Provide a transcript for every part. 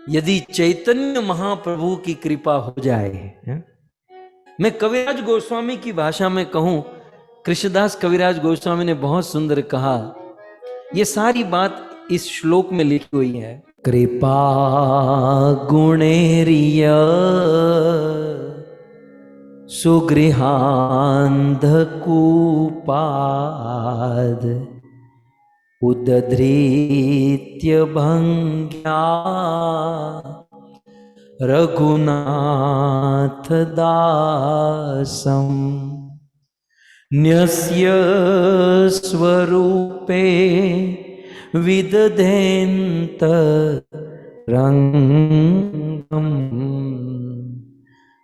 यदि चैतन्य महाप्रभु की कृपा हो जाए, मैं कविराज गोस्वामी की भाषा में कहूं, कृष्णदास कविराज गोस्वामी ने बहुत सुंदर कहा, ये सारी बात इस श्लोक में लिखी हुई है। कृपा गुणेरिय सुगृहान्धकूपाद उदधृत्य भंग्या रघुनाथ दासम न्यस्य स्वरूपे विदधेन्त रंगम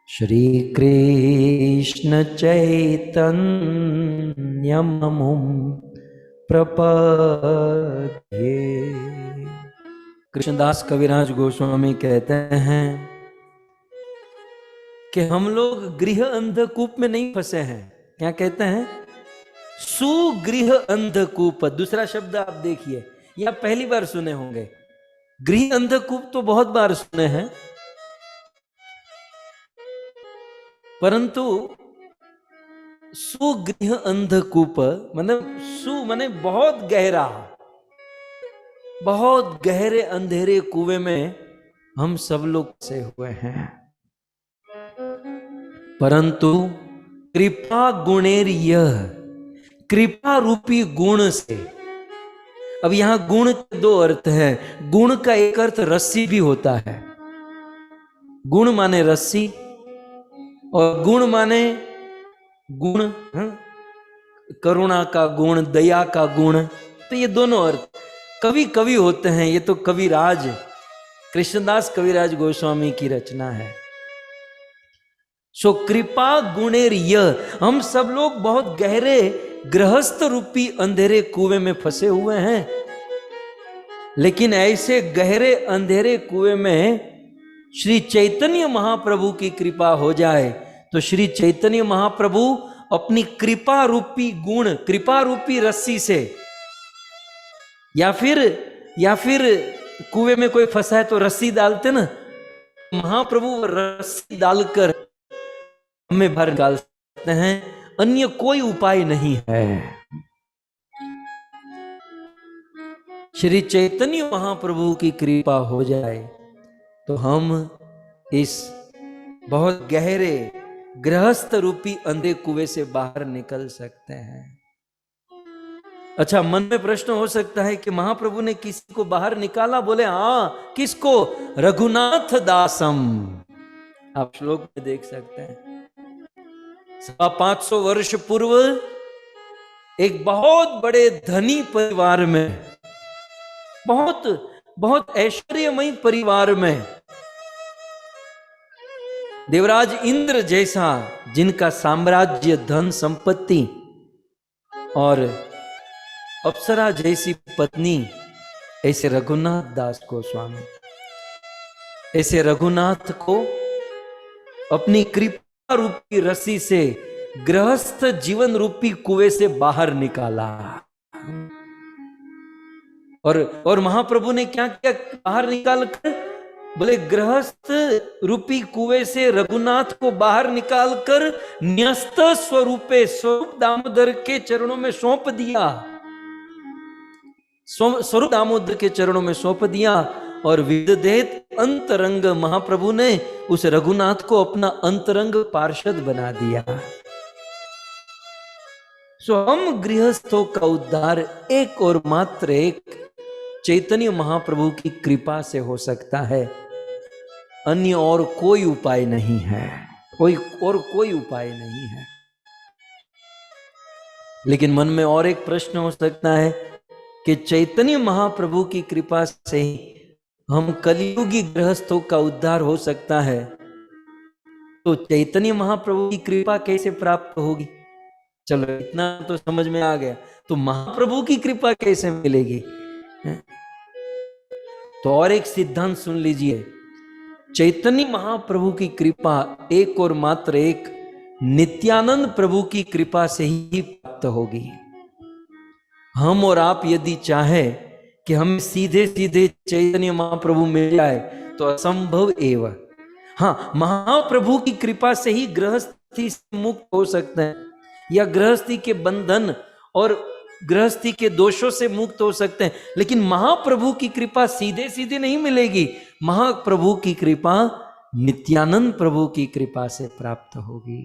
श्री कृष्ण चैतन्यममुं प्रपद्ये। कृष्णदास कविराज गोस्वामी कहते हैं कि हम लोग गृह अंधकूप में नहीं फंसे हैं। क्या कहते हैं? सुगृह अंधकूप। दूसरा शब्द आप देखिए, ये आप पहली बार सुने होंगे। गृह अंधकूप तो बहुत बार सुने हैं, परंतु सुगृह अंधकूप मतलब सु माने बहुत गहरा, बहुत गहरे अंधेरे कुएं में हम सब लोग फंसे हुए हैं। परंतु कृपा गुणेर्य, कृपा रूपी गुण से। अब यहां गुण के दो अर्थ है। गुण का एक अर्थ रस्सी भी होता है। गुण माने रस्सी और गुण माने गुण, करुणा का गुण, दया का गुण। तो ये दोनों अर्थ कवि कवि होते हैं। ये तो कविराज कृष्णदास कविराज गोस्वामी की रचना है। सो कृपा गुणेर्य, हम सब लोग बहुत गहरे गृहस्थ रूपी अंधेरे कुएं में फंसे हुए हैं, लेकिन ऐसे गहरे अंधेरे कुएं में श्री चैतन्य महाप्रभु की कृपा हो जाए तो श्री चैतन्य महाप्रभु अपनी कृपा रूपी गुण, कृपा रूपी रस्सी से, या फिर कुएं में कोई फंसा है तो रस्सी डालते ना, महाप्रभु रस्सी डालकर हमें बाहर निकाल सकते हैं। अन्य कोई उपाय नहीं है। श्री चैतन्य महाप्रभु की कृपा हो जाए तो हम इस बहुत गहरे गृहस्थ रूपी अंधे कुएं से बाहर निकल सकते हैं। अच्छा, मन में प्रश्न हो सकता है कि महाप्रभु ने किसी को बाहर निकाला? बोले हाँ, किसको? रघुनाथ दासम। आप श्लोक में देख सकते हैं। 550 वर्ष पूर्व एक बहुत बड़े धनी परिवार में, बहुत ऐश्वर्यमय परिवार में, देवराज इंद्र जैसा, जिनका साम्राज्य, धन संपत्ति और अप्सरा जैसी पत्नी, ऐसे रघुनाथ दास गोस्वामी, ऐसे रघुनाथ को अपनी कृपा रूपी रस्सी से गृहस्थ जीवन रूपी कुएं से बाहर निकाला। और महाप्रभु ने क्या किया? बाहर निकाल कर बोले, गृहस्थ रूपी कुएं से रघुनाथ को बाहर निकालकर न्यस्त स्वरूपे, स्वरूप दामोदर के चरणों में सौंप दिया। स्वरूप दामोदर के चरणों में सौंप दिया और विदधेत अंतरंग, महाप्रभु ने उस रघुनाथ को अपना अंतरंग पार्षद बना दिया। सो हम गृहस्थों का उद्धार एक और मात्र एक चैतन्य महाप्रभु की कृपा से हो सकता है। अन्य और कोई उपाय नहीं है, कोई उपाय नहीं है। लेकिन मन में और एक प्रश्न हो सकता है कि चैतन्य महाप्रभु की कृपा से ही हम कलियुगी गृहस्थों का उद्धार हो सकता है, तो चैतन्य महाप्रभु की कृपा कैसे प्राप्त होगी? चलो इतना तो समझ में आ गया। तो महाप्रभु की कृपा कैसे मिलेगी? तो और एक सिद्धांत सुन लीजिए। चैतन्य महाप्रभु की कृपा एक और मात्र एक नित्यानंद प्रभु की कृपा से ही प्राप्त होगी। हम और आप यदि चाहे कि हम सीधे सीधे चैतन्य महाप्रभु मिल जाए तो असंभव एवं। हाँ, महाप्रभु की कृपा से ही गृहस्थी से मुक्त हो सकते हैं, या गृहस्थी के बंधन और गृहस्थी के दोषों से मुक्त हो सकते हैं, लेकिन महाप्रभु की कृपा सीधे सीधे नहीं मिलेगी। महाप्रभु की कृपा नित्यानंद प्रभु की कृपा से प्राप्त होगी।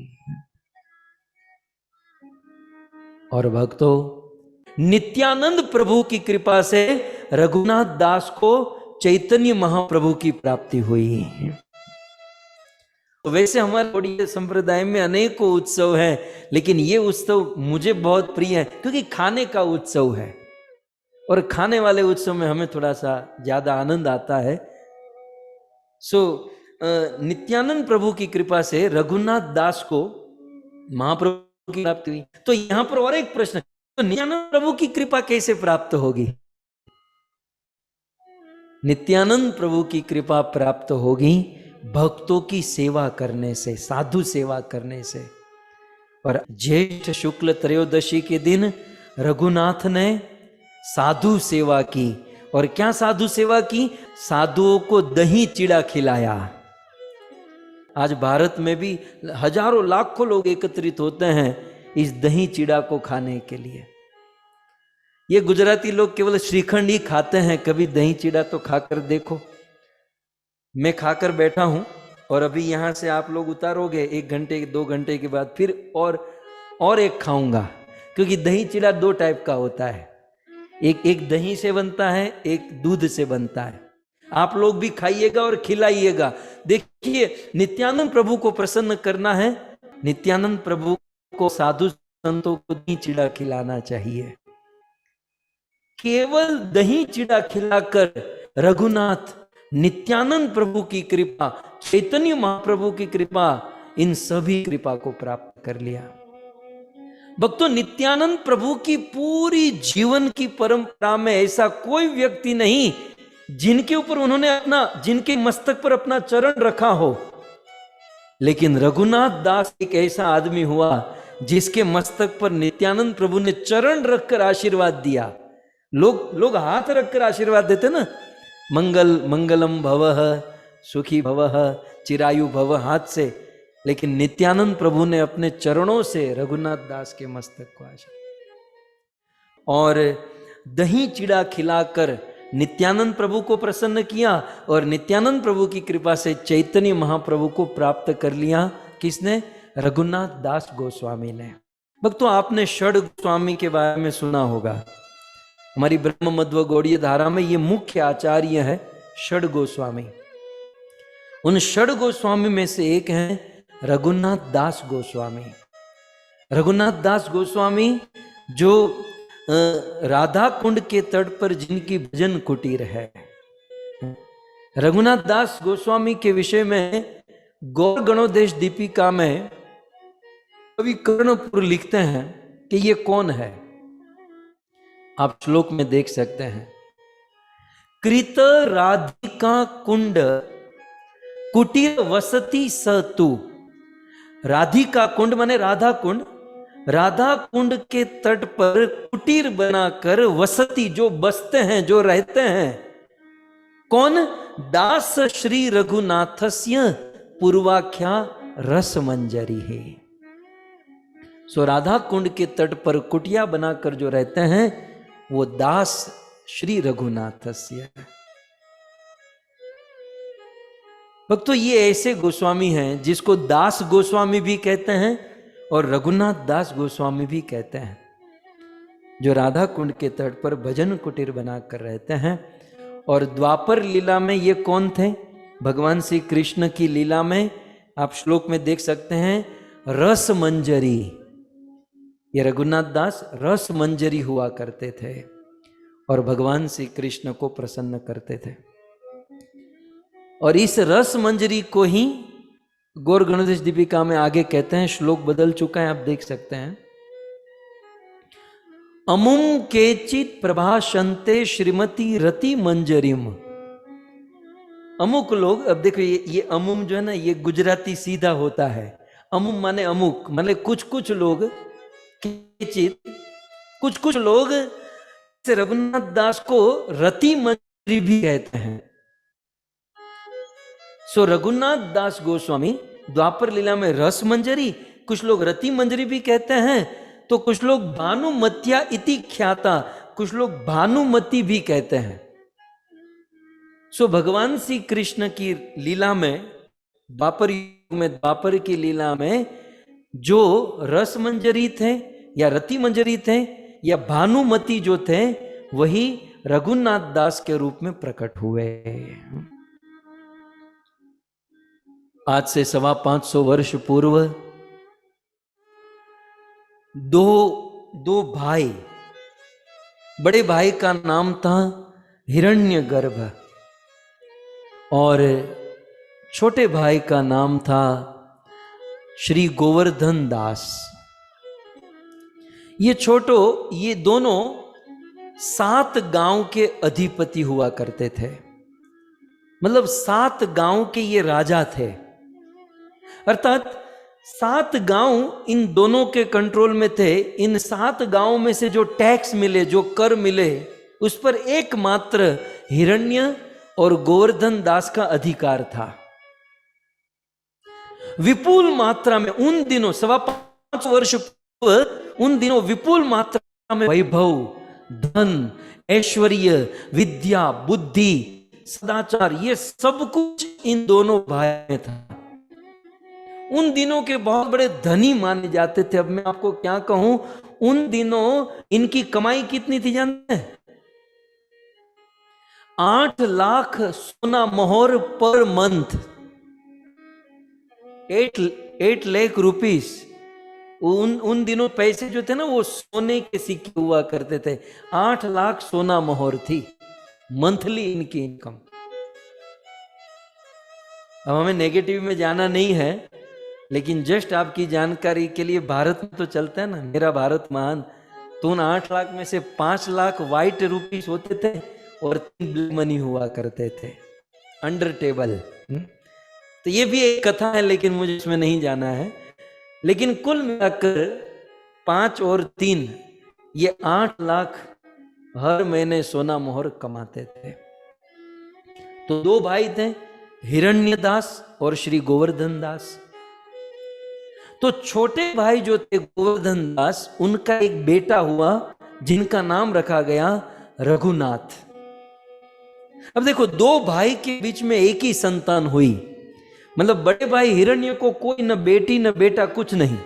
और भक्तों, नित्यानंद प्रभु की कृपा से रघुनाथ दास को चैतन्य महाप्रभु की प्राप्ति हुई। तो वैसे हमारे गौड़ीय संप्रदाय में अनेकों उत्सव हैं, लेकिन ये उत्सव मुझे बहुत प्रिय है क्योंकि खाने का उत्सव है, और खाने वाले उत्सव में हमें थोड़ा सा ज्यादा आनंद आता है। नित्यानंद प्रभु की कृपा से रघुनाथ दास को महाप्रभु की प्राप्ति हुई। तो यहां पर और एक प्रश्न, तो नित्यानंद प्रभु की कृपा कैसे प्राप्त होगी? नित्यानंद प्रभु की कृपा प्राप्त होगी भक्तों की सेवा करने से, साधु सेवा करने से। और ज्येष्ठ शुक्ल त्रयोदशी के दिन रघुनाथ ने साधु सेवा की। और क्या साधु सेवा की? साधुओं को दही चिड़ा खिलाया। आज भारत में भी हजारों लाखों लोग एकत्रित होते हैं इस दही चिड़ा को खाने के लिए। ये गुजराती लोग केवल श्रीखंड ही खाते हैं, कभी दही चिड़ा तो खाकर देखो। मैं खाकर बैठा हूं और अभी यहां से आप लोग उतारोगे 1 घंटे 2 घंटे के बाद फिर और एक खाऊंगा, क्योंकि दही चिड़ा 2 टाइप का होता है, एक दही से बनता है, एक दूध से बनता है। आप लोग भी खाइएगा और खिलाइएगा। देखिए, नित्यानंद प्रभु को प्रसन्न करना है, नित्यानंद प्रभु को साधु संतों को दही चिड़ा खिलाना चाहिए। केवल दही चिड़ा खिलाकर रघुनाथ, नित्यानंद प्रभु की कृपा, चैतन्य महाप्रभु की कृपा, इन सभी कृपा को प्राप्त कर लिया। भक्तों, नित्यानंद प्रभु की पूरी जीवन की परंपरा में ऐसा कोई व्यक्ति नहीं जिनके ऊपर उन्होंने जिनके मस्तक पर अपना चरण रखा हो। लेकिन रघुनाथ दास एक ऐसा आदमी हुआ जिसके मस्तक पर नित्यानंद प्रभु ने चरण रखकर आशीर्वाद दिया। लोग हाथ रखकर आशीर्वाद देते ना, मंगलम भवः, सुखी भवः, चिरायु भवः, हाथ से। लेकिन नित्यानंद प्रभु ने अपने चरणों से रघुनाथ दास के मस्तक को आशीर्वाद और दही चिड़ा खिलाकर नित्यानंद प्रभु को प्रसन्न किया। और नित्यानंद प्रभु की कृपा से चैतन्य महाप्रभु को प्राप्त कर लिया। किसने? रघुनाथ दास गोस्वामी ने। भक्तों, आपने षड गोस्वामी के बारे में सुना होगा। हमारी ब्रह्म मध्व गौड़ीय धारा में ये मुख्य आचार्य है षड गोस्वामी। उन षड गोस्वामी में से एक है रघुनाथ दास गोस्वामी। रघुनाथ दास गोस्वामी जो राधा कुंड के तट पर जिनकी भजन कुटीर है। रघुनाथ दास गोस्वामी के विषय में गौर गणोदेश दीपिका में कवि कर्णपुर लिखते हैं कि ये कौन है। आप श्लोक में देख सकते हैं, कृत राधिका कुंड कुटीर वसती सतु। राधिका कुंड माने राधा कुंड, राधा कुंड के तट पर कुटीर बनाकर वसती, जो बसते हैं, जो रहते हैं, कौन? दास श्री रघुनाथस्य पूर्वाख्या रस मंजरी है। सो राधा कुंड के तट पर कुटिया बनाकर जो रहते हैं वो दास श्री रघुनाथस्य। भक्तों, ये ऐसे गोस्वामी हैं जिसको दास गोस्वामी भी कहते हैं और रघुनाथ दास गोस्वामी भी कहते हैं, जो राधा कुंड के तट पर भजन कुटीर बनाकर रहते हैं। और द्वापर लीला में ये कौन थे? भगवान श्री कृष्ण की लीला में आप श्लोक में देख सकते हैं, रस मंजरी। ये रघुनाथ दास रस मंजरी हुआ करते थे और भगवान श्री कृष्ण को प्रसन्न करते थे। और इस रस मंजरी को ही गौर गणोदेश दीपिका में आगे कहते हैं, श्लोक बदल चुका है, आप देख सकते हैं, अमुम केचित प्रभाषन्ते श्रीमती रति मंजरीम। अमुक लोग, अब देखो ये अमुम जो है ना, ये गुजराती सीधा होता है। अमुम माने अमुक, माने कुछ कुछ लोग, केचित कुछ कुछ लोग से रघुनाथ दास को रति मंजरी भी कहते हैं। सो रघुनाथ दास गोस्वामी द्वापर लीला में रस मंजरी, कुछ लोग रति मंजरी भी कहते हैं, तो कुछ लोग भानुमत्या इति ख्याता, कुछ लोग भानुमति भी कहते हैं। सो भगवान श्री कृष्ण की लीला में, द्वापर युग में, द्वापर की लीला में जो रस मंजरी थे या रति मंजरी थे या भानुमति जो थे, वही रघुनाथ दास के रूप में प्रकट हुए। आज से 550 वर्ष पूर्व दो भाई, बड़े भाई का नाम था हिरण्यगर्भ और छोटे भाई का नाम था श्री गोवर्धन दास। ये दोनों 7 गांव के अधिपति हुआ करते थे, मतलब 7 गांव के ये राजा थे। अर्थात 7 गांव इन दोनों के कंट्रोल में थे। इन 7 गांवों में से जो टैक्स मिले, जो कर मिले, उस पर एकमात्र हिरण्य और गोवर्धन दास का अधिकार था। विपुल मात्रा में उन दिनों 5.25 वर्ष पूर्व, उन दिनों विपुल मात्रा में वैभव, धन, ऐश्वर्य, विद्या, बुद्धि, सदाचार, ये सब कुछ इन दोनों भाई में था। उन दिनों के बहुत बड़े धनी माने जाते थे। अब मैं आपको क्या कहूं, उन दिनों इनकी कमाई कितनी थी जानते हैं? 8 लाख सोना मोहर पर मंथ, 8 लाख रुपीस। उन दिनों पैसे जो थे ना, वो सोने के सिक्के हुआ करते थे। 8 लाख सोना मोहर थी मंथली इनकी इनकम। अब हमें नेगेटिव में जाना नहीं है, लेकिन जस्ट आपकी जानकारी के लिए, भारत में तो चलता है ना, मेरा भारत महान, तो उन 8 लाख में से 5 लाख व्हाइट रुपीस होते थे और 3 ब्लैक मनी हुआ करते थे अंडर टेबल। तो ये भी एक कथा है, लेकिन मुझे इसमें नहीं जाना है। लेकिन कुल मिलाकर 5 और 3, ये 8 लाख हर महीने सोना मोहर कमाते थे। तो 2 भाई थे, हिरण्य दास और श्री गोवर्धन दास। तो छोटे भाई जो थे गोवर्धन दास, उनका एक बेटा हुआ जिनका नाम रखा गया रघुनाथ। अब देखो, 2 भाई के बीच में एक ही संतान हुई, मतलब बड़े भाई हिरण्य को कोई न बेटी न बेटा, कुछ नहीं,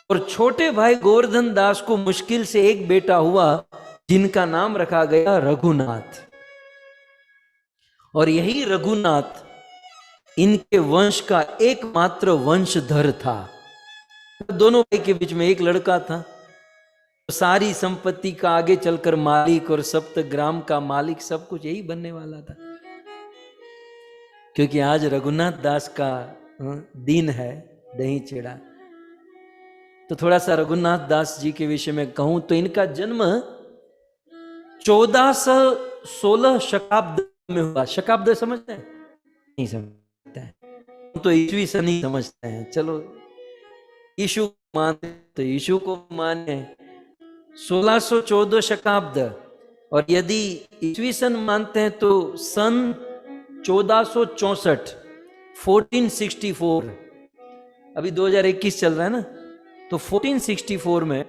और छोटे भाई गोवर्धन दास को मुश्किल से एक बेटा हुआ जिनका नाम रखा गया रघुनाथ। और यही रघुनाथ इनके वंश का एकमात्र वंशधर था। दोनों भाई के बीच में एक लड़का था, सारी संपत्ति का आगे चलकर मालिक और सप्तग्राम का मालिक, सब कुछ यही बनने वाला था। क्योंकि आज रघुनाथ दास का दिन है, दही चेड़ा। तो थोड़ा सा रघुनाथ दास जी के विषय में कहूं तो इनका जन्म 1416 शकाब्द में हुआ। शकाब्द समझते हैं? नहीं समझते हैं तो ईस्वी सन ही समझते हैं। चलो, यीशु मानते तो यीशु को माने। 1614 शकाब्द, और यदि ईस्वी सन मानते हैं तो सन 1464, 1464। अभी 2021 चल रहा है ना, तो 1464 में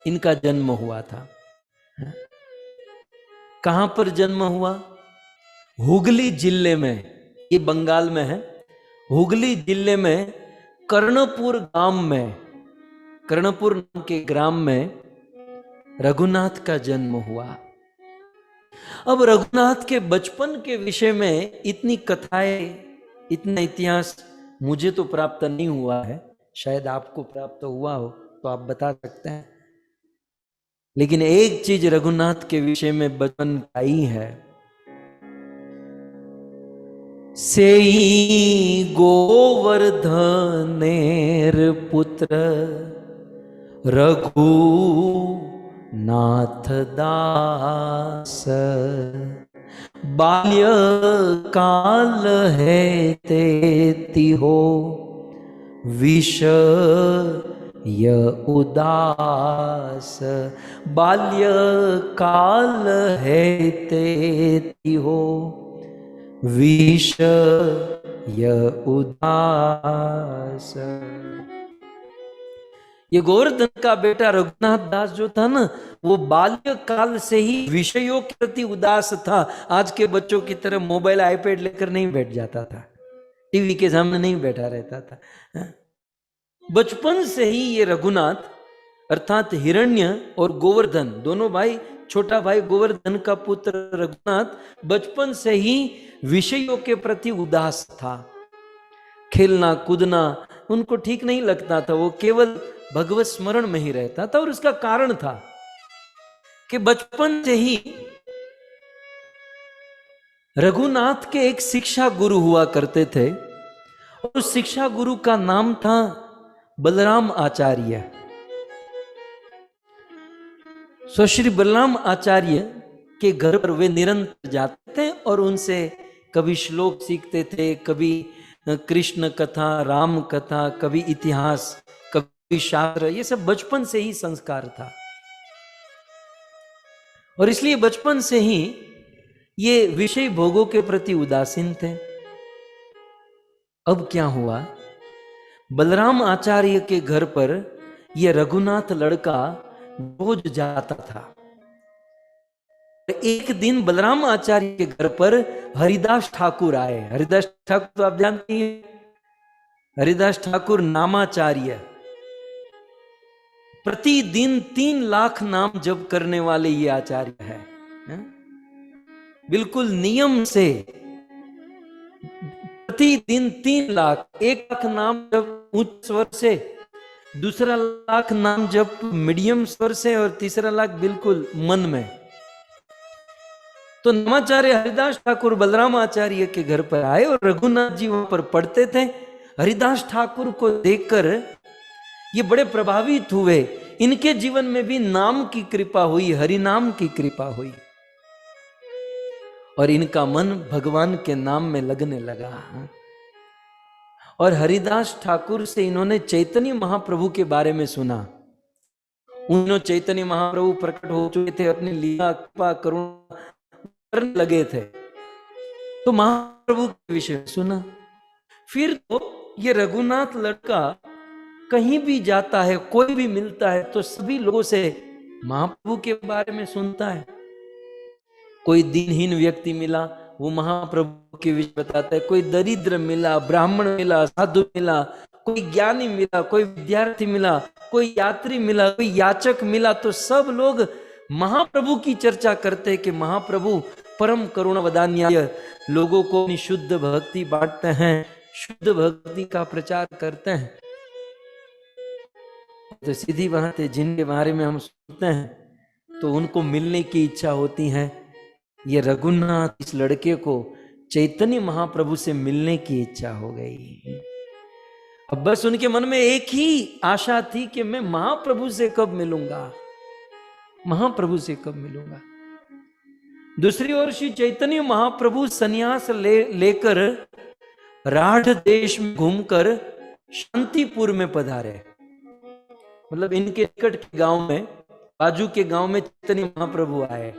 इनका जन्म हुआ था। कहां पर जन्म हुआ? हुगली जिले में, ये बंगाल में है। हुगली जिले में कर्णपुर गांव में, कर्णपुर नाम के ग्राम में रघुनाथ का जन्म हुआ। अब रघुनाथ के बचपन के विषय में इतनी कथाएं, इतना इतिहास मुझे तो प्राप्त नहीं हुआ है, शायद आपको प्राप्त हुआ हो तो आप बता सकते हैं। लेकिन एक चीज रघुनाथ के विषय में बचपन का ही है, सेई गोवर्धनेर पुत्र रघुनाथ दास, बाल्य काल है ते तिहो विष य उदास, बाल्य काल है ते हो विष य उदास। ये गोवर्धन का बेटा रघुनाथ दास जो था ना, वो बाल्य काल से ही विषयों के प्रति उदास था। आज के बच्चों की तरह मोबाइल आईपैड लेकर नहीं बैठ जाता था, टीवी के सामने नहीं बैठा रहता था। बचपन से ही ये रघुनाथ अर्थात हिरण्य और गोवर्धन दोनों भाई, छोटा भाई गोवर्धन का पुत्र रघुनाथ बचपन से ही विषयों के प्रति उदास था। खेलना कूदना उनको ठीक नहीं लगता था, वो केवल भगवत स्मरण में ही रहता था। और उसका कारण था कि बचपन से ही रघुनाथ के एक शिक्षा गुरु हुआ करते थे, और उस शिक्षा गुरु का नाम था बलराम आचार्य। सो श्री बलराम आचार्य के घर पर वे निरंतर जाते थे और उनसे कभी श्लोक सीखते थे, कभी कृष्ण कथा, राम कथा, कभी इतिहास, कभी शास्त्र। ये सब बचपन से ही संस्कार था और इसलिए बचपन से ही ये विषय भोगों के प्रति उदासीन थे। अब क्या हुआ, बलराम आचार्य के घर पर यह रघुनाथ लड़का रोज जाता था। एक दिन बलराम आचार्य के घर पर हरिदास ठाकुर आए। हरिदास ठाकुर तो आप जानते हैं, हरिदास ठाकुर नामाचार्य, प्रतिदिन 3 लाख नाम जप करने वाले ये आचार्य है। बिल्कुल नियम से प्रतिदिन 3 लाख, 1 लाख नाम जप उच्च स्वर से, दूसरा लाख नाम जप मीडियम स्वर से और तीसरा लाख बिल्कुल मन में। तो नामाचार्य हरिदास ठाकुर बलराम आचार्य के घर पर आए और रघुनाथ जी वहां पर पढ़ते थे। हरिदास ठाकुर को देखकर ये बड़े प्रभावित हुए, इनके जीवन में भी नाम की कृपा हुई, हरि नाम की कृपा हुई और इनका मन भगवान के नाम में लगने लगा। और हरिदास ठाकुर से इन्होंने चैतन्य महाप्रभु के बारे में सुना। उन्होंने चैतन्य महाप्रभु प्रकट हो चुके थे, अपनी लीला कृपा करुणा करने लगे थे, तो महाप्रभु के विषय सुना। फिर तो ये रघुनाथ लड़का कहीं भी जाता है, कोई भी मिलता है तो सभी लोगों से महाप्रभु के बारे में सुनता है। कोई दीनहीन व्यक्ति मिला, वो महाप्रभु के विषय बताता है। कोई दरिद्र मिला, ब्राह्मण मिला, साधु मिला, कोई ज्ञानी मिला, कोई विद्यार्थी मिला, कोई यात्री मिला, कोई याचक मिला, तो सब लोग महाप्रभु की चर्चा करते हैं कि महाप्रभु परम करुणा वदान्याय, लोगों को शुद्ध भक्ति बांटते हैं, शुद्ध भक्ति का प्रचार करते हैं। तो सीधी बात है, जिनके बारे में हम सुनते हैं तो उनको मिलने की इच्छा होती है। ये रघुनाथ, इस लड़के को चैतन्य महाप्रभु से मिलने की इच्छा हो गई। अब बस उनके मन में एक ही आशा थी कि मैं महाप्रभु से कब मिलूंगा, महाप्रभु से कब मिलूंगा। दूसरी ओर श्री चैतन्य महाप्रभु सन्यास लेकर राढ़ देश में घूमकर शांतिपुर में पधारे। मतलब इनके निकट के गांव में, बाजू के गांव में चैतन्य महाप्रभु आए।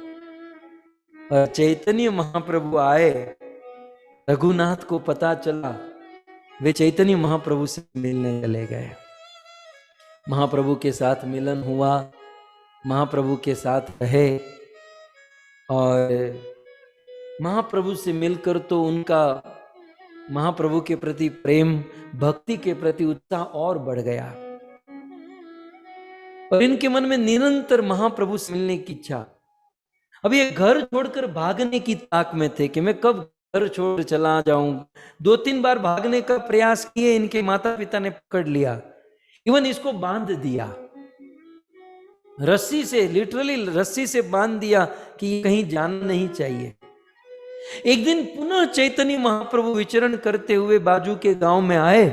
और चैतन्य महाप्रभु आए, रघुनाथ को पता चला, वे चैतन्य महाप्रभु से मिलने चले गए। महाप्रभु के साथ मिलन हुआ, महाप्रभु के साथ रहे और महाप्रभु से मिलकर तो उनका महाप्रभु के प्रति प्रेम, भक्ति के प्रति उत्साह और बढ़ गया और इनके मन में निरंतर महाप्रभु से मिलने की इच्छा। अब ये घर छोड़कर भागने की ताक में थे कि मैं कब घर छोड़ चला जाऊं। 2-3 बार भागने का प्रयास किए, इनके माता पिता ने पकड़ लिया, इवन इसको बांध दिया रस्सी से, लिटरली रस्सी से बांध दिया कि कहीं जाना नहीं चाहिए। एक दिन पुनः चैतन्य महाप्रभु विचरण करते हुए बाजू के गांव में आए।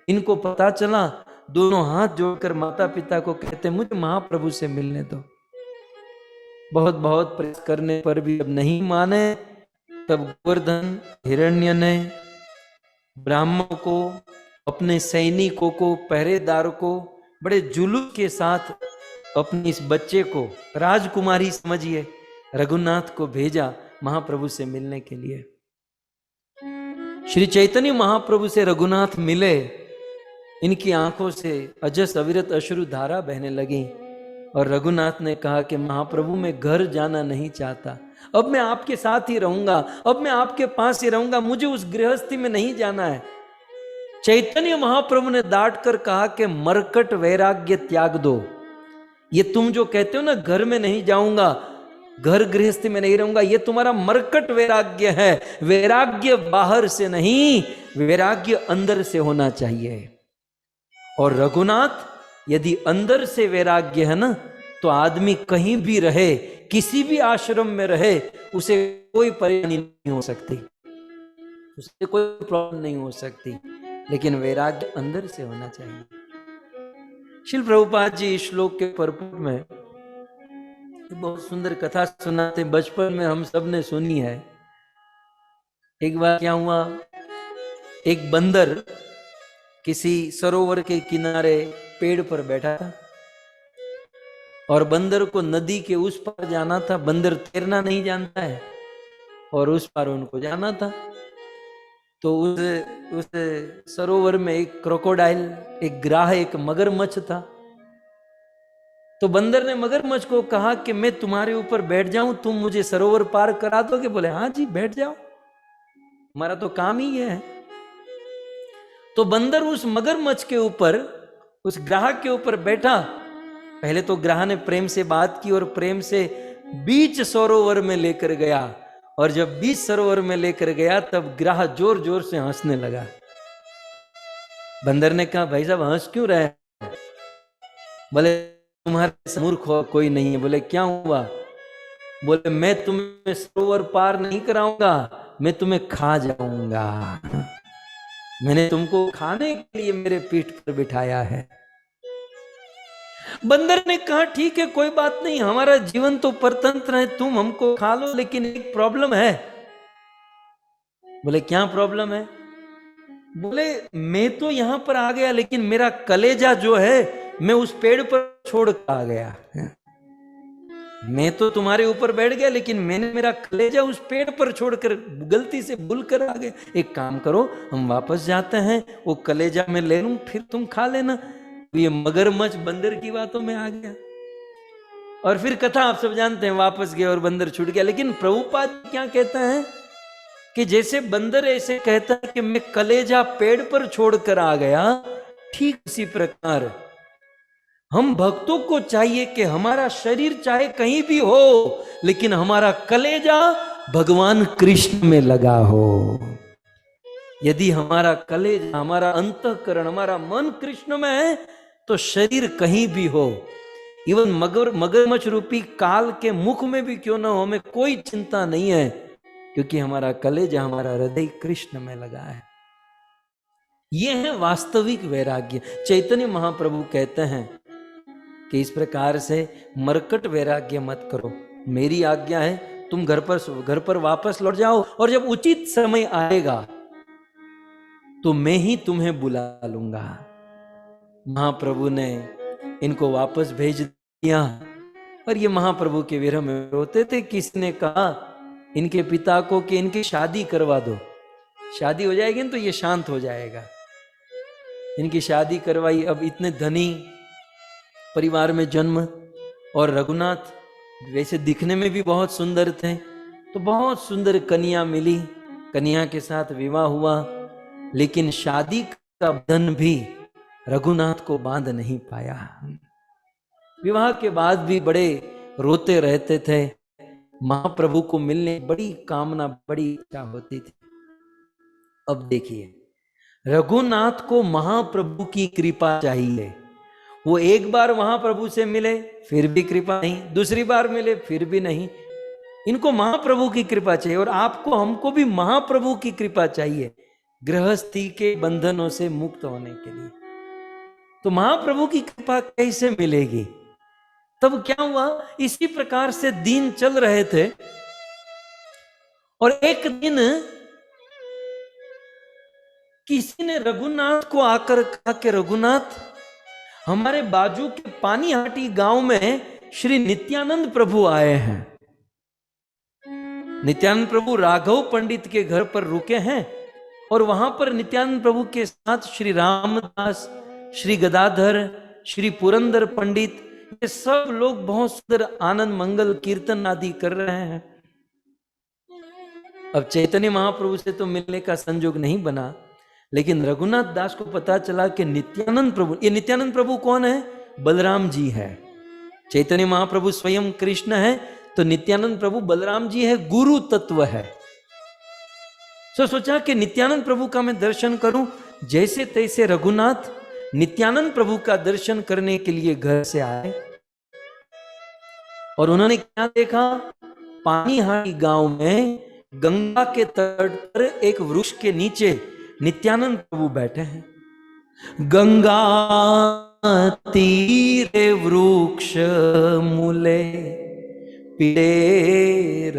इनको पता चला, दोनों हाथ जोड़कर माता पिता को कहते, मुझे महाप्रभु से मिलने दो। बहुत बहुत प्रयास करने पर भी अब नहीं माने। तब गोवर्धन हिरण्य ने ब्राह्मणों को, अपने सैनिकों को, पहरेदार को बड़े जुलूस के साथ अपनी इस बच्चे को, राजकुमारी समझिए, रघुनाथ को भेजा महाप्रभु से मिलने के लिए। श्री चैतन्य महाप्रभु से रघुनाथ मिले, इनकी आंखों से अजस अविरत अश्रु धारा बहने लगी और रघुनाथ ने कहा कि महाप्रभु मैं घर जाना नहीं चाहता, अब मैं आपके साथ ही रहूंगा, अब मैं आपके पास ही रहूंगा, मुझे उस गृहस्थी में नहीं जाना है। चैतन्य महाप्रभु ने डांट कर कहा कि मरकट वैराग्य त्याग दो। ये तुम जो कहते हो ना घर में नहीं जाऊंगा, घर गृहस्थी में नहीं रहूंगा, ये तुम्हारा मरकट वैराग्य है। वैराग्य बाहर से नहीं, वैराग्य अंदर से होना चाहिए। और रघुनाथ, यदि अंदर से वैराग्य है ना, तो आदमी कहीं भी रहे, किसी भी आश्रम में रहे, उसे कोई परेशानी नहीं हो सकती, उसे कोई प्रॉब्लम नहीं हो सकती। लेकिन वैराग्य अंदर से होना चाहिए। श्रील प्रभुपाद जी इस श्लोक के परपूर में बहुत सुंदर कथा सुनाते, बचपन में हम सब ने सुनी है। एक बार क्या हुआ, एक बंदर किसी सरोवर के किनारे पेड़ पर बैठा था और बंदर को नदी के उस पार जाना था। बंदर तैरना नहीं जानता है और उस पार उनको जाना था। तो उस सरोवर में एक क्रोकोडाइल, एक ग्राह, एक मगरमच्छ था। तो बंदर ने मगरमच्छ को कहा कि मैं तुम्हारे ऊपर बैठ जाऊं, तुम मुझे सरोवर पार करा दोगे? बोले हाँ जी बैठ जाओ, हमारा तो काम ही है। तो बंदर उस मगरमच्छ के ऊपर, उस ग्राह के ऊपर बैठा। पहले तो ग्राह ने प्रेम से बात की और प्रेम से बीच सरोवर में लेकर गया, और जब बीच सरोवर में लेकर गया तब ग्राह जोर जोर से हंसने लगा। बंदर ने कहा भाई साहब हंस क्यों रहे? बोले तुम्हारे मूर्ख हो कोई नहीं है। बोले क्या हुआ? बोले मैं तुम्हें सरोवर पार नहीं कराऊंगा, मैं तुम्हें खा जाऊंगा। मैंने तुमको खाने के लिए मेरे पीठ पर बिठाया है। बंदर ने कहा ठीक है कोई बात नहीं, हमारा जीवन तो परतंत्र है, तुम हमको खा लो, लेकिन एक प्रॉब्लम है। बोले क्या प्रॉब्लम है? बोले मैं तो यहां पर आ गया, लेकिन मेरा कलेजा जो है मैं उस पेड़ पर छोड़ कर आ गया। मैं तो तुम्हारे ऊपर बैठ गया, लेकिन मैंने मेरा कलेजा उस पेड़ पर छोड़कर गलती से भूल कर आ गया। एक काम करो, हम वापस जाते हैं, वो कलेजा मैं ले लूं, फिर तुम खा लेना। ये मगरमच्छ बंदर की बातों में आ गया। और फिर कथा आप सब जानते हैं, वापस गए और बंदर छूट गया। लेकिन प्रभुपाद क्या कहते हैं कि जैसे बंदर ऐसे कहता है कि मैं कलेजा पेड़ पर छोड़कर आ गया, ठीक इसी प्रकार हम भक्तों को चाहिए कि हमारा शरीर चाहे कहीं भी हो, लेकिन हमारा कलेजा भगवान कृष्ण में लगा हो। यदि हमारा कलेजा, हमारा अंतःकरण, हमारा मन कृष्ण में है, तो शरीर कहीं भी हो, इवन मगरमच्छ रूपी काल के मुख में भी क्यों ना हो, हमें कोई चिंता नहीं है, क्योंकि हमारा कलेजा, हमारा हृदय कृष्ण में लगा है। यह है वास्तविक वैराग्य। चैतन्य महाप्रभु कहते हैं कि इस प्रकार से मरकट वैराग्य मत करो, मेरी आज्ञा है तुम घर पर वापस लौट जाओ, और जब उचित समय आएगा तो मैं ही तुम्हें बुला लूंगा। महाप्रभु ने इनको वापस भेज दिया, और ये महाप्रभु के विरह में रोते थे। किसने कहा इनके पिता को कि इनकी शादी करवा दो, शादी हो जाएगी ना तो ये शांत हो जाएगा। इनकी शादी करवाई। अब इतने धनी परिवार में जन्म, और रघुनाथ वैसे दिखने में भी बहुत सुंदर थे, तो बहुत सुंदर कन्या मिली, कन्या के साथ विवाह हुआ। लेकिन शादी का बंधन भी रघुनाथ को बांध नहीं पाया। विवाह के बाद भी बड़े रोते रहते थे। महाप्रभु को मिलने बड़ी कामना, बड़ी इच्छा होती थी। अब देखिए, रघुनाथ को महाप्रभु की कृपा चाहिए। वो एक बार महाप्रभु से मिले फिर भी कृपा नहीं, दूसरी बार मिले फिर भी नहीं। इनको महाप्रभु की कृपा चाहिए, और आपको हमको भी महाप्रभु की कृपा चाहिए गृहस्थी के बंधनों से मुक्त होने के लिए। तो महाप्रभु की कृपा कैसे मिलेगी? तब क्या हुआ, इसी प्रकार से दिन चल रहे थे, और एक दिन किसी ने रघुनाथ को आकर कहा कि रघुनाथ, हमारे बाजू के पानीहाटी गांव में श्री नित्यानंद प्रभु आए हैं। नित्यानंद प्रभु राघव पंडित के घर पर रुके हैं और वहां पर नित्यानंद प्रभु के साथ श्री रामदास, श्री गदाधर, श्री पुरंदर पंडित, ये सब लोग बहुत सुंदर आनंद मंगल कीर्तन आदि कर रहे हैं। अब चैतन्य महाप्रभु से तो मिलने का संजोग नहीं बना, लेकिन रघुनाथ दास को पता चला कि नित्यानंद प्रभु, ये नित्यानंद प्रभु कौन है? बलराम जी है। चैतन्य महाप्रभु स्वयं कृष्ण है, तो नित्यानंद प्रभु बलराम जी है, गुरु तत्व है। तो सोचा कि नित्यानंद प्रभु का मैं दर्शन करूं। जैसे तैसे रघुनाथ नित्यानंद प्रभु का दर्शन करने के लिए घर से आए और उन्होंने क्या देखा? पानीहाटी गांव में गंगा के तट पर एक वृक्ष के नीचे नित्यानंद प्रभु बैठे हैं। गंगा तीरे वृक्ष मूले पीड़ेर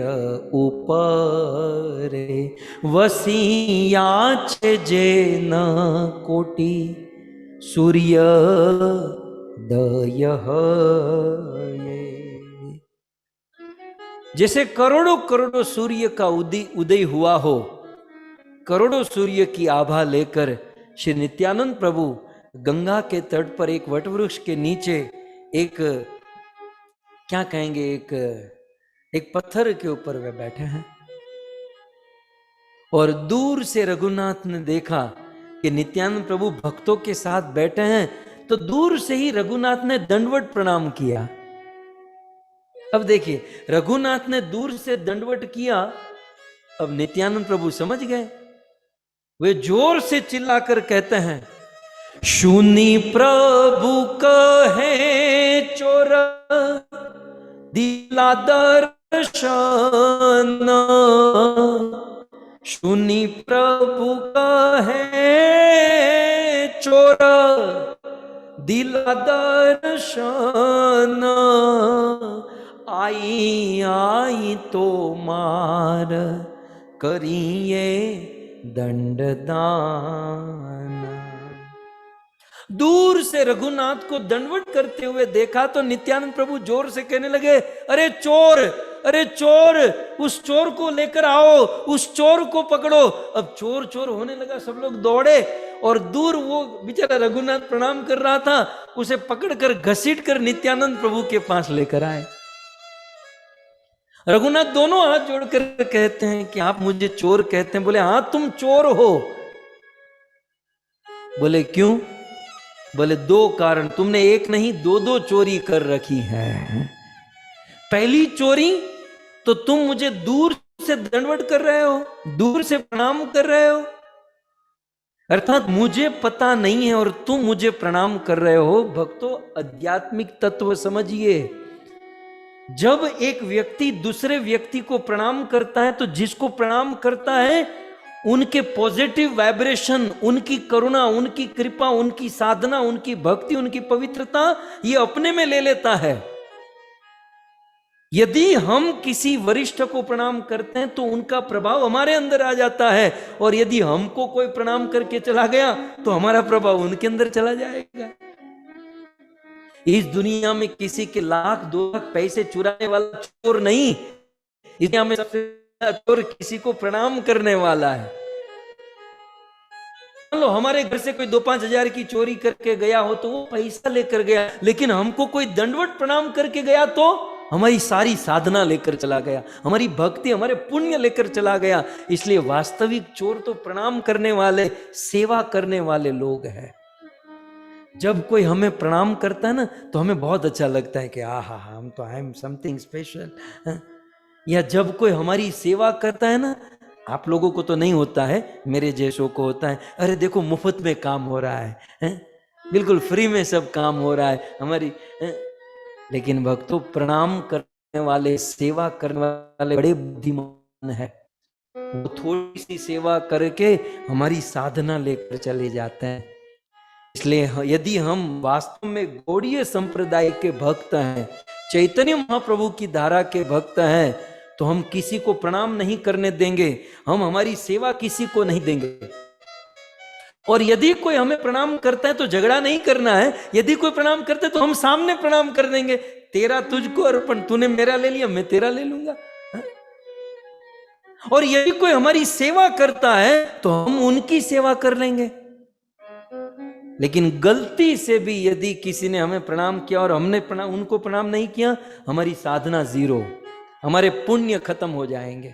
ऊपरे वसिया छे जे न कोटि सूर्य दय। जैसे करोड़ों करोड़ों सूर्य का उदय हुआ हो, करोड़ों सूर्य की आभा लेकर श्री नित्यानंद प्रभु गंगा के तट पर एक वटवृक्ष के नीचे एक, क्या कहेंगे, एक पत्थर के ऊपर वे बैठे हैं। और दूर से रघुनाथ ने देखा कि नित्यानंद प्रभु भक्तों के साथ बैठे हैं, तो दूर से ही रघुनाथ ने दंडवत प्रणाम किया। अब देखिए, रघुनाथ ने दूर से दंडवत किया। अब नित्यानंद प्रभु समझ गए, वे जोर से चिल्लाकर कहते हैं, सुनी प्रभु कहे चोर दिला दर्शन, सुनी प्रभु कहे चोर दिला दर्शन, आई आई तो मार करिए दंडदान। दूर से रघुनाथ को दंडवत करते हुए देखा तो नित्यानंद प्रभु जोर से कहने लगे, अरे चोर, अरे चोर, उस चोर को लेकर आओ, उस चोर को पकड़ो। अब चोर चोर होने लगा, सब लोग दौड़े और दूर वो बेचारा रघुनाथ प्रणाम कर रहा था, उसे पकड़कर घसीट कर नित्यानंद प्रभु के पास लेकर आए। रघुनाथ दोनों हाथ जोड़कर कहते हैं कि आप मुझे चोर कहते हैं? बोले हाँ, तुम चोर हो। बोले क्यों? बोले दो कारण, तुमने एक नहीं दो चोरी कर रखी है। पहली चोरी तो तुम मुझे दूर से दंडवत कर रहे हो, दूर से प्रणाम कर रहे हो, अर्थात मुझे पता नहीं है और तुम मुझे प्रणाम कर रहे हो। भक्तों, आध्यात्मिक तत्व समझिए। जब एक व्यक्ति दूसरे व्यक्ति को प्रणाम करता है तो जिसको प्रणाम करता है उनके पॉजिटिव वाइब्रेशन, उनकी करुणा, उनकी कृपा, उनकी साधना, उनकी भक्ति, उनकी पवित्रता ये अपने में ले लेता है। यदि हम किसी वरिष्ठ को प्रणाम करते हैं तो उनका प्रभाव हमारे अंदर आ जाता है, और यदि हमको कोई प्रणाम करके चला गया तो हमारा प्रभाव उनके अंदर चला जाएगा। इस दुनिया में किसी के लाख 2 लाख पैसे चुराने वाला चोर नहीं, इस दुनिया में सबसे बड़ा चोर किसी को प्रणाम करने वाला है। मान लो हमारे घर से कोई 2-5 हजार की चोरी करके गया हो तो वो पैसा लेकर गया, लेकिन हमको कोई दंडवत प्रणाम करके गया तो हमारी सारी साधना लेकर चला गया, हमारी भक्ति, हमारे पुण्य लेकर चला गया। इसलिए वास्तविक चोर तो प्रणाम करने वाले, सेवा करने वाले लोग हैं। जब कोई हमें प्रणाम करता है ना तो हमें बहुत अच्छा लगता है कि आहा, हम तो आई एम समथिंग स्पेशल। या जब कोई हमारी सेवा करता है ना, आप लोगों को तो नहीं होता है, मेरे जैसों को होता है, अरे देखो मुफ्त में काम हो रहा है, बिल्कुल फ्री में सब काम हो रहा है हमारी। लेकिन भक्तों, प्रणाम करने वाले, सेवा करने वाले बड़े बुद्धिमान है। वो थोड़ी सी सेवा करके हमारी साधना लेकर चले जाते हैं। इसलिए यदि हम वास्तव में गौड़ीय संप्रदाय के भक्त हैं, चैतन्य महाप्रभु की धारा के भक्त हैं, तो हम किसी को प्रणाम नहीं करने देंगे, हम हमारी सेवा किसी को नहीं देंगे। और यदि कोई हमें प्रणाम करता है तो झगड़ा नहीं करना है, यदि कोई प्रणाम करता है तो हम सामने प्रणाम कर देंगे, तेरा तुझको अर्पण, तूने मेरा ले लिया मैं तेरा ले लूंगा। और यदि कोई हमारी सेवा करता है तो हम उनकी सेवा कर लेंगे। लेकिन गलती से भी यदि किसी ने हमें प्रणाम किया और हमने उनको प्रणाम नहीं किया, हमारी साधना जीरो, हमारे पुण्य खत्म हो जाएंगे।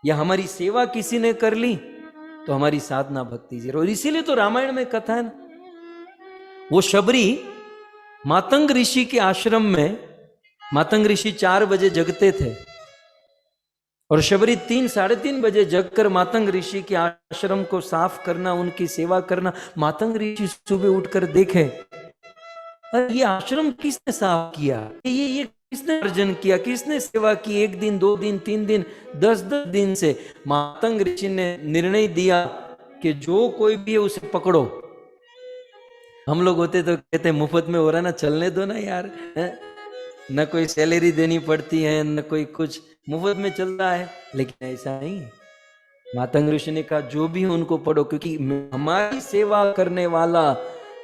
या हमारी सेवा किसी ने कर ली तो हमारी साधना भक्ति जीरो। और इसीलिए तो रामायण में कथा है ना, वो शबरी मातंग ऋषि के आश्रम में, मातंग ऋषि 4 बजे जगते थे और शबरी 3-3:30 बजे जगकर मातंग ऋषि के आश्रम को साफ करना, उनकी सेवा करना। मातंग ऋषि सुबह उठकर देखे, अरे ये आश्रम किसने साफ किया, ये किसने अर्जन किया, किसने सेवा की, 1 दिन 2 दिन 3 दिन 10-10 दिन से। मातंग ऋषि ने निर्णय दिया कि जो कोई भी है उसे पकड़ो। हम लोग होते तो कहते मुफ्त में हो रहा ना, चलने दो ना यार, न कोई सैलरी देनी पड़ती है न कोई कुछ, मुफ्त में चल रहा है। लेकिन ऐसा नहीं है, मातंग ऋषि ने कहा जो भी है उनको पढ़ो, क्योंकि हमारी सेवा करने वाला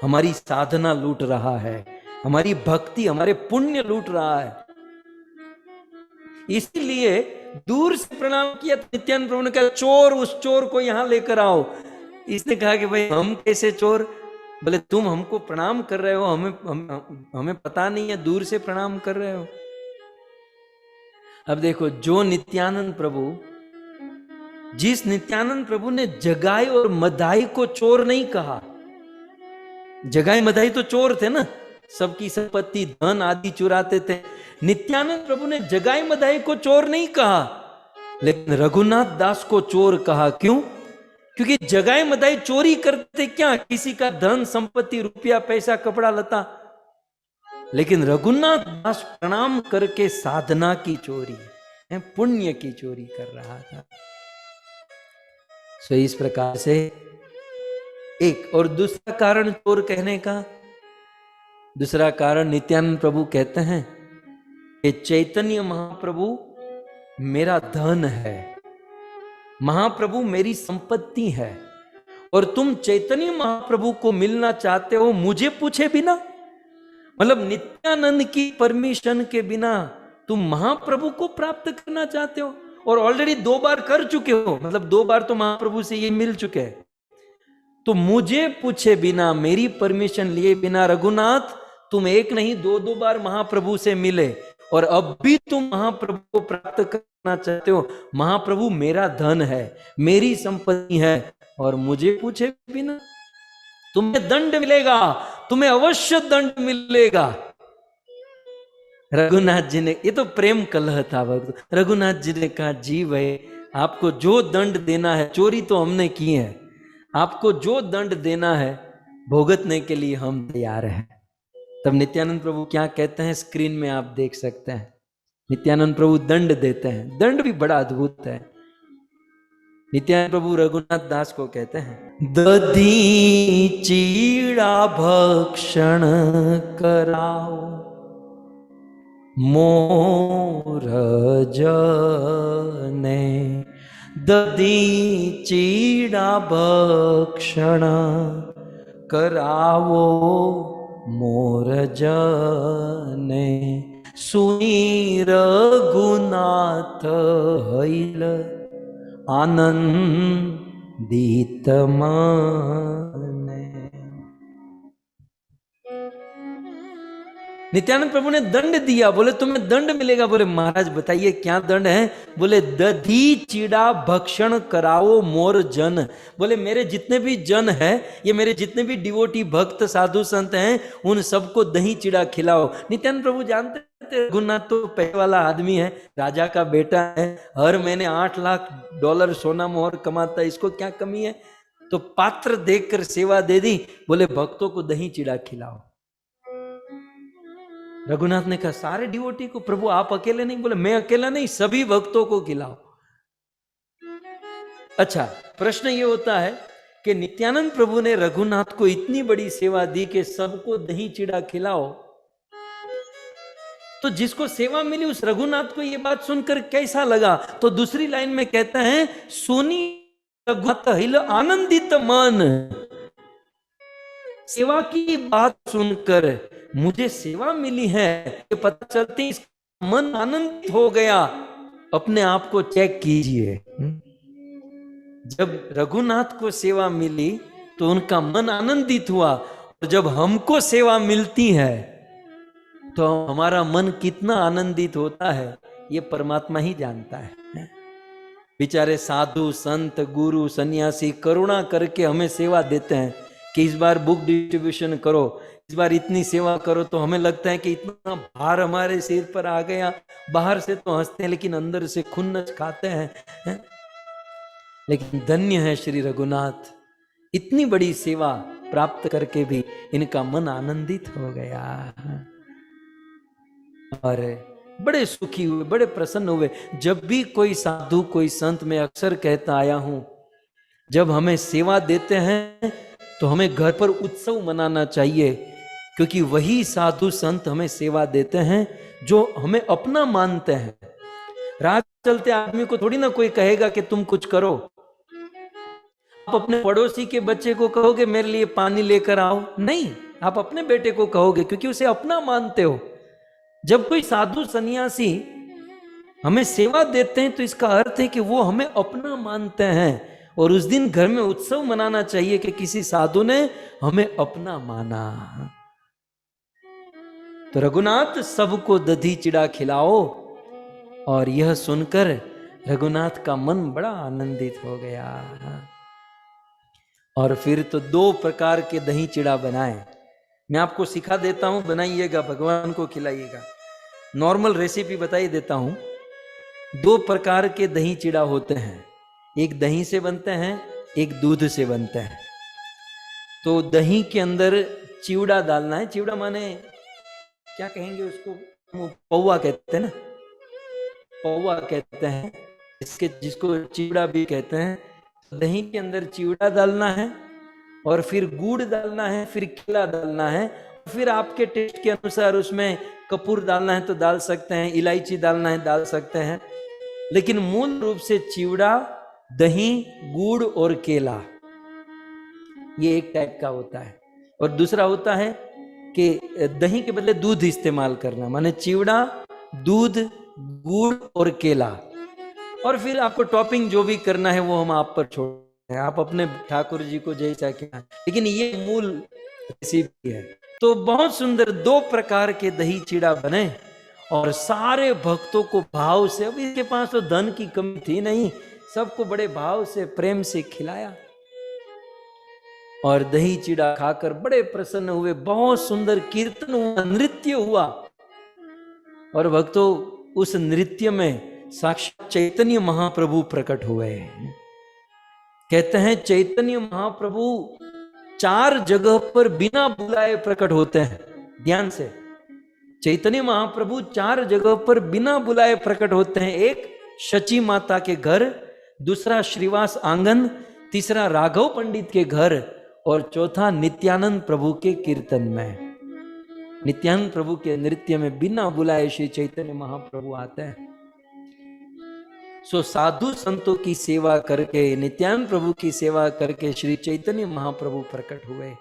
हमारी साधना लूट रहा है, हमारी भक्ति हमारे पुण्य लूट रहा है। इसलिए दूर से प्रणाम किया तो नित्यानंद प्रभु ने कहा चोर, उस चोर को यहां लेकर आओ। इसने कहा कि भाई हम कैसे चोर, बोले तुम हमको प्रणाम कर रहे हो, हमें पता नहीं है, दूर से प्रणाम कर रहे हो। अब देखो, जो नित्यानंद प्रभु, जिस नित्यानंद प्रभु ने जगाई और मदाई को चोर नहीं कहा, जगाई मदाई तो चोर थे ना, सबकी संपत्ति धन आदि चुराते थे। नित्यानंद प्रभु ने जगाई मदाई को चोर नहीं कहा, लेकिन रघुनाथ दास को चोर कहा। क्यों? क्योंकि जगाई मदाई चोरी करते क्या, किसी का धन संपत्ति, रुपया पैसा कपड़ा लता, लेकिन रघुनाथ दास प्रणाम करके साधना की चोरी है, पुण्य की चोरी कर रहा था। सो इस प्रकार से एक और दूसरा कारण चोर कहने का, दूसरा कारण नित्यानंद प्रभु कहते हैं कि चैतन्य महाप्रभु मेरा धन है, महाप्रभु मेरी संपत्ति है, और तुम चैतन्य महाप्रभु को मिलना चाहते हो मुझे पूछे बिना, मतलब नित्यानंद की परमिशन के बिना तुम महाप्रभु को प्राप्त करना चाहते हो, और ऑलरेडी 2 बार कर चुके हो, मतलब 2 बार तो महाप्रभु से ये मिल चुके हैं। तो मुझे पूछे बिना, मेरी परमिशन लिए बिना रघुनाथ तुम 1 नहीं 2 बार महाप्रभु से मिले, और अब भी तुम महाप्रभु को प्राप्त करना चाहते हो। महाप्रभु मेरा धन है, मेरी संपत्ति है, और मुझे पूछे बिना तुम्हें दंड मिलेगा, तुम्हें अवश्य दंड मिलेगा। रघुनाथ जी ने, ये तो प्रेम कलह था भक्त, रघुनाथ जी ने कहा जी भाई आपको जो दंड देना है, चोरी तो हमने की है, आपको जो दंड देना है भुगतने के लिए हम तैयार हैं। तब नित्यानंद प्रभु क्या कहते हैं, स्क्रीन में आप देख सकते हैं। नित्यानंद प्रभु दंड देते हैं, दंड भी बड़ा अद्भुत है। नित्यानंद प्रभु रघुनाथ दास को कहते हैं, दधी चीड़ा भक्षण कराओ मोर जने, दधी चीड़ा भक्षण करावो मोर जने, सुनी रघुनाथ हईल आनंदित मने। नित्यानंद प्रभु ने दंड दिया, बोले तुम्हें दंड मिलेगा। बोले महाराज बताइए क्या दंड है? बोले दधी चीड़ा भक्षण कराओ मोर जन। बोले मेरे जितने भी जन है, ये मेरे जितने भी डिवोटी भक्त साधु संत हैं, उन सबको दही चीड़ा खिलाओ। नित्यानंद प्रभु जानते थे रघुनाथ तो पैसे वाला आदमी है, राजा का बेटा है, हर महीने $8 लाख सोना मोहर कमाता है, इसको क्या कमी है? तो पात्र देखकर सेवा दे दी। बोले भक्तों को दही चीड़ा खिलाओ। रघुनाथ ने कहा सारे डिवोटी को? प्रभु आप अकेले नहीं? बोले मैं अकेला नहीं, सभी भक्तों को खिलाओ। अच्छा, प्रश्न ये होता है कि नित्यानंद प्रभु ने रघुनाथ को इतनी बड़ी सेवा दी कि सबको दही चीड़ा खिलाओ, तो जिसको सेवा मिली उस रघुनाथ को ये बात सुनकर कैसा लगा? तो दूसरी लाइन में कहता है, सुनी रघुनाथ हिल आनंदित मन। सेवा की बात सुनकर मुझे सेवा मिली है, ये पता चलते ही इसका मन आनंदित हो गया। अपने आप को चेक कीजिए। जब रघुनाथ को सेवा मिली तो उनका मन आनंदित हुआ, और जब हमको सेवा मिलती है तो हमारा मन कितना आनंदित होता है ये परमात्मा ही जानता है। बेचारे साधु संत गुरु सन्यासी करुणा करके हमें सेवा देते हैं कि इस बार बुक डिस्ट्रीब्यूशन करो, इस बार इतनी सेवा करो, तो हमें लगता है कि इतना भार हमारे सिर पर आ गया। बाहर से तो हंसते हैं लेकिन अंदर से खुन्नस खाते हैं। लेकिन धन्य है श्री रघुनाथ, इतनी बड़ी सेवा प्राप्त करके भी इनका मन आनंदित हो गया और बड़े सुखी हुए, बड़े प्रसन्न हुए। जब भी कोई साधु कोई संत, मैं अक्सर कहता आया हूं, जब हमें सेवा देते हैं तो हमें घर पर उत्सव मनाना चाहिए, क्योंकि वही साधु संत हमें सेवा देते हैं जो हमें अपना मानते हैं। राह चलते आदमी को थोड़ी ना कोई कहेगा कि तुम कुछ करो। आप अपने पड़ोसी के बच्चे को कहोगे मेरे लिए पानी लेकर आओ? नहीं, आप अपने बेटे को कहोगे क्योंकि उसे अपना मानते हो। जब कोई साधु सन्यासी हमें सेवा देते हैं तो इसका अर्थ है कि वो हमें अपना मानते हैं, और उस दिन घर में उत्सव मनाना चाहिए कि किसी साधु ने हमें अपना माना। तो रघुनाथ सबको दधी चिड़ा खिलाओ, और यह सुनकर रघुनाथ का मन बड़ा आनंदित हो गया। और फिर तो 2 प्रकार के दही चिड़ा बनाए। मैं आपको सिखा देता हूं, बनाइएगा, भगवान को खिलाइएगा। नॉर्मल रेसिपी बताई देता हूं। 2 प्रकार के दही चिड़ा होते हैं, एक दही से बनते हैं, एक दूध से बनते हैं। तो दही के अंदर चिवड़ा डालना है। चिवड़ा माने क्या कहेंगे उसको? पौवा कहते हैं ना, पौवा कहते हैं इसके, जिसको चिवड़ा भी कहते हैं। दही के अंदर चिवड़ा डालना है, और फिर गुड़ डालना है, फिर केला डालना है, फिर आपके टेस्ट के अनुसार उसमें कपूर डालना है तो डाल सकते हैं, इलायची डालना है डाल सकते हैं। लेकिन मूल रूप से चिवड़ा, दही, गुड़ और केला, ये एक टाइप का होता है। और दूसरा होता है कि दही के बदले दूध इस्तेमाल करना, माने चिवड़ा, दूध, गुड़ और केला। और फिर आपको टॉपिंग जो भी करना है वो हम आप पर छोड़ते हैं, आप अपने ठाकुर जी को जैसा क्या, लेकिन ये मूल रेसिपी है। तो बहुत सुंदर 2 प्रकार के दही चिड़ा बने, और सारे भक्तों को भाव से, अब इसके पास तो धन की कमी थी नहीं, सबको बड़े भाव से प्रेम से खिलाया। और दही चिड़ा खाकर बड़े प्रसन्न हुए। बहुत सुंदर कीर्तन हुआ, नृत्य हुआ, और भक्तों उस नृत्य में साक्षात चैतन्य महाप्रभु प्रकट हुए। कहते हैं चैतन्य महाप्रभु 4 जगह पर बिना बुलाए प्रकट होते हैं। ध्यान से, चैतन्य महाप्रभु 4 जगह पर बिना बुलाए प्रकट होते हैं। एक शची माता के घर, दूसरा श्रीवास आंगन, तीसरा राघव पंडित के घर, और चौथा नित्यानंद प्रभु के कीर्तन में। नित्यानंद प्रभु के नृत्य में बिना बुलाए श्री चैतन्य महाप्रभु आते हैं। सो साधु संतों की सेवा करके, नित्यानंद प्रभु की सेवा करके श्री चैतन्य महाप्रभु प्रकट हुए।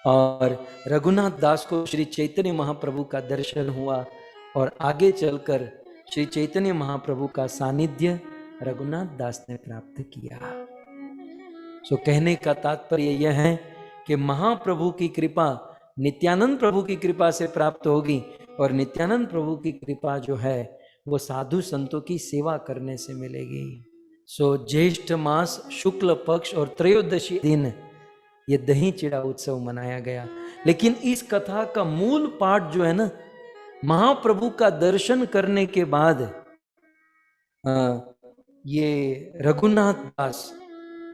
और रघुनाथ दास को श्री चैतन्य महाप्रभु का दर्शन हुआ, और आगे चलकर श्री चैतन्य महाप्रभु का सानिध्य रघुनाथ दास ने प्राप्त किया। सो कहने का तात्पर्य यह है कि महाप्रभु की कृपा नित्यानंद प्रभु की कृपा से प्राप्त होगी, और नित्यानंद प्रभु की कृपा जो है वो साधु संतों की सेवा करने से मिलेगी। सो ज्येष्ठ मास शुक्ल पक्ष और त्रयोदशी दिन ये दही चिड़ा उत्सव मनाया गया। लेकिन इस कथा का मूल पाठ जो है ना, महाप्रभु का दर्शन करने के बाद ये रघुनाथ दास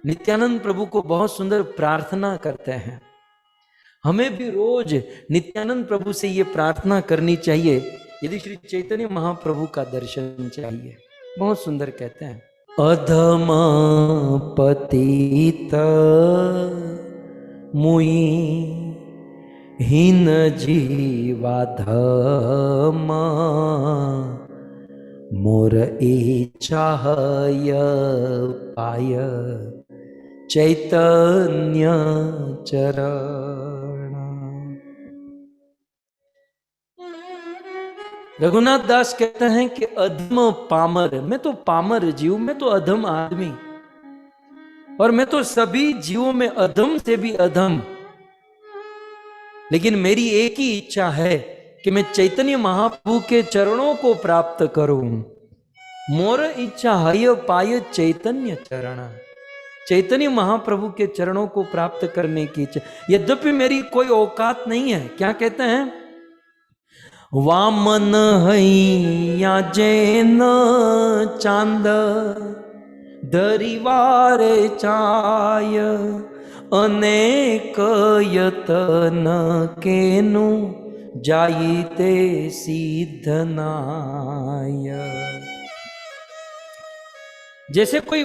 नित्यानंद प्रभु को बहुत सुंदर प्रार्थना करते हैं। हमें भी रोज नित्यानंद प्रभु से ये प्रार्थना करनी चाहिए यदि श्री चैतन्य महाप्रभु का दर्शन चाहिए। बहुत सुंदर कहते हैं, अधमा पतित मुई हीन जीवा धमा मोर इच्छा पाय चैतन्य चरण। रघुनाथ दास कहते हैं कि अधम पामर, मैं तो पामर जीव, मैं तो अधम आदमी, और मैं तो सभी जीवों में अधम से भी अधम, लेकिन मेरी एक ही इच्छा है कि मैं चैतन्य महाप्रभु के चरणों को प्राप्त करूं। मोर इच्छा हय पाय चैतन्य चरण। चैतन्य महाप्रभु के चरणों को प्राप्त करने की इच्छा, यद्यपि मेरी कोई औकात नहीं है। क्या कहते हैं? वामन हैया जैन चांद दरिवारे चाय, अनेक यतन केनु जाइते सिद्धनाय। जैसे कोई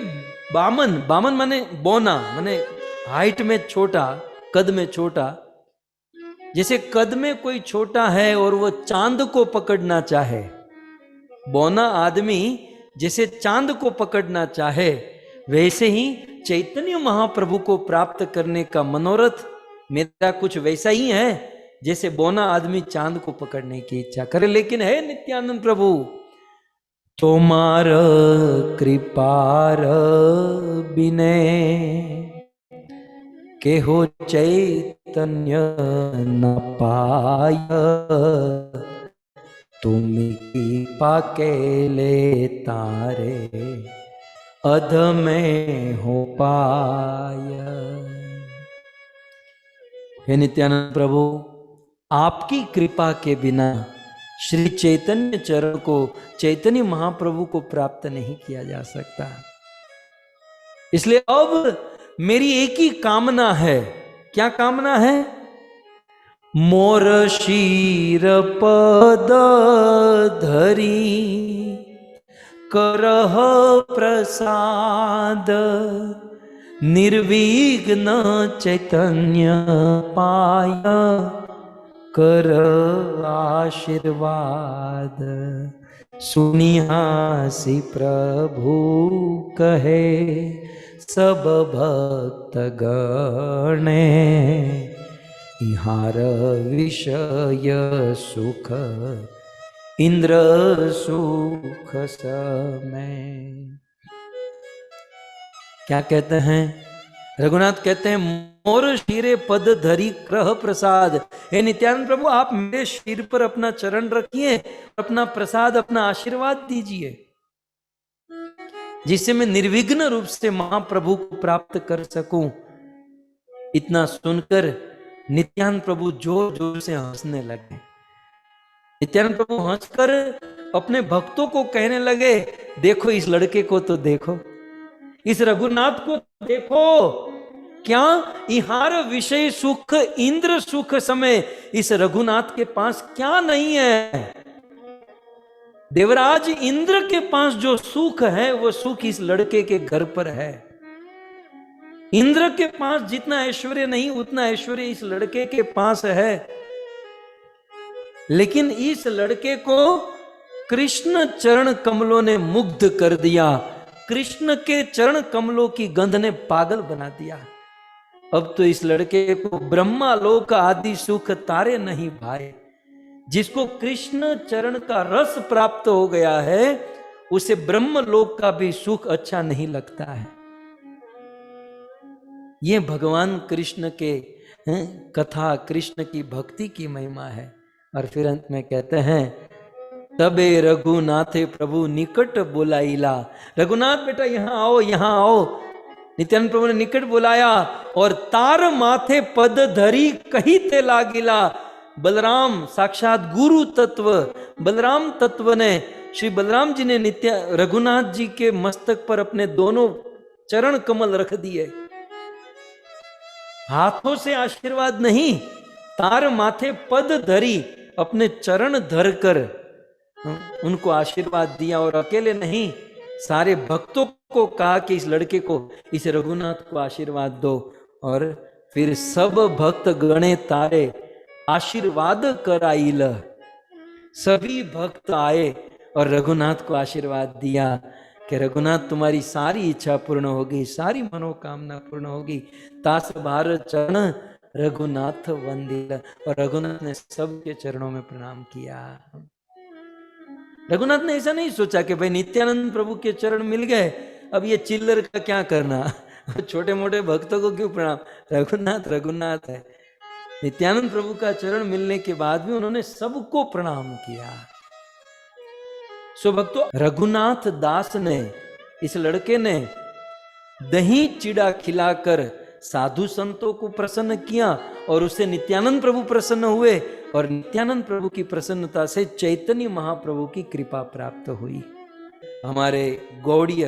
बामन, बामन माने बौना, माने हाइट में छोटा, कद में छोटा, जैसे कद में कोई छोटा है और वो चांद को पकड़ना चाहे, बौना आदमी जैसे चांद को पकड़ना चाहे, वैसे ही चैतन्य महाप्रभु को प्राप्त करने का मनोरथ मेरा कुछ वैसा ही है जैसे बौना आदमी चांद को पकड़ने की इच्छा करे। लेकिन है नित्यानंद प्रभु, तोमार कृपार बिने के हो चैतन्य न पाय, तुम कृपा के ले तारे अध में हो पाय। हे नित्यानंद प्रभु, आपकी कृपा के बिना श्री चैतन्य चरण को, चैतन्य महाप्रभु को प्राप्त नहीं किया जा सकता। इसलिए अब मेरी एक ही कामना है। क्या कामना है? मोर शीर पद धरी करह प्रसाद, निर्विघ्न चैतन्य पाय कर आशीर्वाद। सुनिहासी प्रभु कहे सब भक्त गणे, इहार विषय सुख इंद्र सुख समय। क्या कहते हैं? रघुनाथ कहते हैं, मोर शीरे पद धरी ग्रह प्रसाद। हे नित्यानंद प्रभु, आप मेरे शीर पर अपना चरण रखिए, अपना प्रसाद, अपना आशीर्वाद दीजिए, जिससे मैं निर्विघ्न रूप से महाप्रभु को प्राप्त कर सकूं। इतना सुनकर नित्यानंद प्रभु जोर जोर से हंसने लगे। नित्यानंद प्रभु हंसकर अपने भक्तों को कहने लगे, देखो इस लड़के को तो देखो, इस रघुनाथ को देखो, क्या इहार विषय सुख इंद्र सुख समय, इस रघुनाथ के पास क्या नहीं है। देवराज इंद्र के पास जो सुख है वो सुख इस लड़के के घर पर है। इंद्र के पास जितना ऐश्वर्य नहीं उतना ऐश्वर्य इस लड़के के पास है। लेकिन इस लड़के को कृष्ण चरण कमलों ने मुग्ध कर दिया। कृष्ण के चरण कमलों की गंध ने पागल बना दिया। अब तो इस लड़के को ब्रह्मा लोक आदि सुख तारे नहीं भाए। जिसको कृष्ण चरण का रस प्राप्त हो गया है, उसे ब्रह्म लोक का भी सुख अच्छा नहीं लगता है। ये भगवान कृष्ण के कथा, कृष्ण की भक्ति की महिमा है। और फिर अंत में कहते हैं, तबे रघुनाथे प्रभु निकट बुलाइला। रघुनाथ बेटा यहाँ आओ, यहाँ आओ। नित्यानंद प्रभु ने निकट बुलाया और तार माथे पद धरी कही ते लागिला। बलराम साक्षात गुरु तत्व, बलराम तत्व ने, श्री बलराम जी ने रघुनाथ जी के मस्तक पर अपने दोनों चरण कमल रख दिए। हाथों से आशीर्वाद नहीं, तार माथे पद धरी, अपने चरण धरकर उनको आशीर्वाद दिया। और अकेले नहीं, सारे भक्तों को कहा कि इस लड़के को, इस रघुनाथ को आशीर्वाद दो। और फिर सब भक्त गणे तारे आशीर्वाद कराइल। सभी भक्त आए और रघुनाथ को आशीर्वाद दिया। कि रघुनाथ तुम्हारी सारी इच्छा पूर्ण होगी, सारी मनोकामना पूर्ण होगी। तास भार चरण रघुनाथ वंदिल। और रघुनाथ ने सबके चरणों में प्रणाम किया। रघुनाथ ने ऐसा नहीं सोचा कि भाई नित्यानंद प्रभु के चरण मिल गए, अब ये चिल्लर का क्या करना, छोटे मोटे भक्तों को क्यों प्रणाम। रघुनाथ रघुनाथ है। नित्यानंद प्रभु का चरण मिलने के बाद भी उन्होंने सबको प्रणाम किया। सो भक्तों, रघुनाथ दास ने, इस लड़के ने दही चिड़ा खिलाकर साधु संतों को प्रसन्न किया और उससे नित्यानंद प्रभु प्रसन्न हुए और नित्यानंद प्रभु की प्रसन्नता से चैतन्य महाप्रभु की कृपा प्राप्त हुई। हमारे गौड़ीय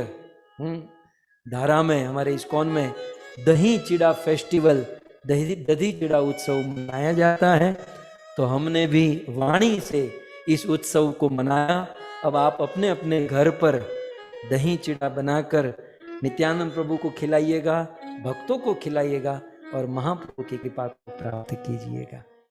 धारा में, हमारे इस्कॉन में दही चिड़ा फेस्टिवल, दही चिड़ा उत्सव मनाया जाता है। तो हमने भी वाणी से इस उत्सव को मनाया। अब आप अपने अपने घर पर दही चिड़ा बनाकर नित्यानंद प्रभु को खिलाइएगा, भक्तों को खिलाइएगा और महाप्रभु की कृपा को प्राप्त कीजिएगा।